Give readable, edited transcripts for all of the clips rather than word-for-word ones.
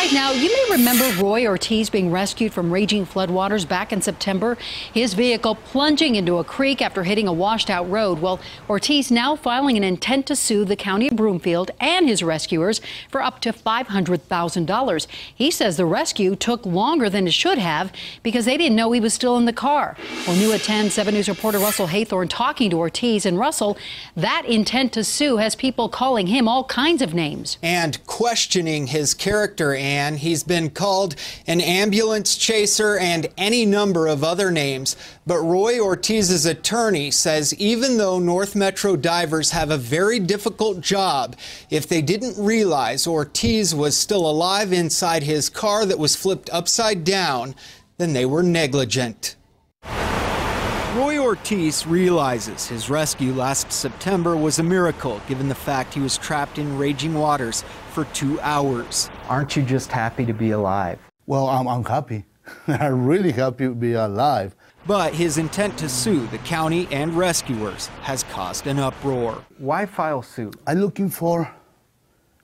right, now, you may remember Roy Ortiz being rescued from raging floodwaters back in September. His vehicle plunging into a creek after hitting a washed-out road. Well, Ortiz now filing an intent to sue the county of Broomfield and his rescuers for up to $500,000. He says the rescue took longer than it should have because they didn't know he was still in the car. Well, new at 10, 7 News reporter Russell Haythorn talking to Ortiz. And Russell, that intent to sue has people calling him all kinds of names. And questioning his character, and he's been called an ambulance chaser and any number of other names. But Roy Ortiz's attorney says even though North Metro divers have a very difficult job, if they didn't realize Ortiz was still alive inside his car that was flipped upside down, then they were negligent. Roy Ortiz realizes his rescue last September was a miracle, given the fact he was trapped in raging waters for 2 hours. Aren't you just happy to be alive? Well, I'm happy. I'm really happy to be alive. But his intent to sue the county and rescuers has caused an uproar. Why file suit? I'm looking for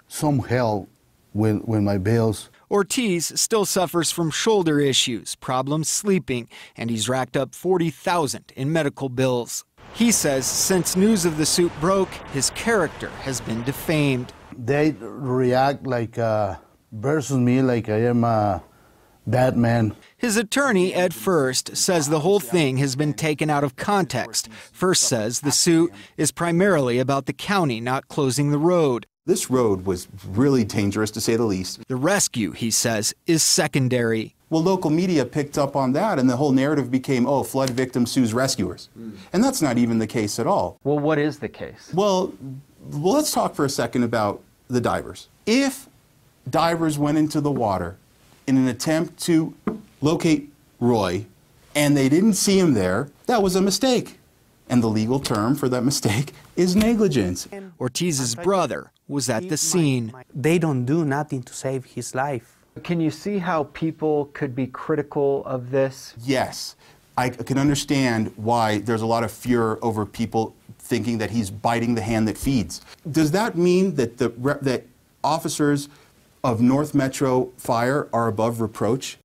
some help with my bills. Ortiz still suffers from shoulder issues, problems sleeping, and he's racked up $40,000 in medical bills. He says since news of the suit broke, his character has been defamed. They react like versus me like I am a bad man. His attorney, Ed First, says the whole thing has been taken out of context. First says the suit is primarily about the county not closing the road. This road was really dangerous, to say the least. The rescue, he says, is secondary. Well, local media picked up on that, and the whole narrative became, oh, flood victim sues rescuers. And that's not even the case at all. Well, what is the case? Well, let's talk for a second about the divers. If divers went into the water in an attempt to locate Roy, and they didn't see him there, that was a mistake. And the legal term for that mistake is negligence. Ortiz's brother was at the scene. They don't do nothing to save his life. Can you see how people could be critical of this? Yes. I can understand why there's a lot of fear over people thinking that he's biting the hand that feeds. Does that mean that that officers of North Metro Fire are above reproach?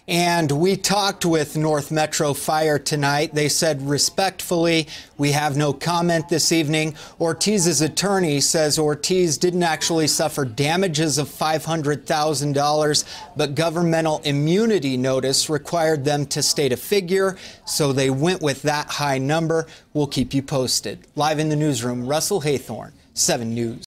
And we talked with North Metro Fire tonight. They said respectfully, we have no comment this evening. Ortiz's attorney says Ortiz didn't actually suffer damages of $500,000, but governmental immunity notice required them to state a figure, so they went with that high number. We'll keep you posted. Live in the newsroom, Russell Haythorn, 7 News.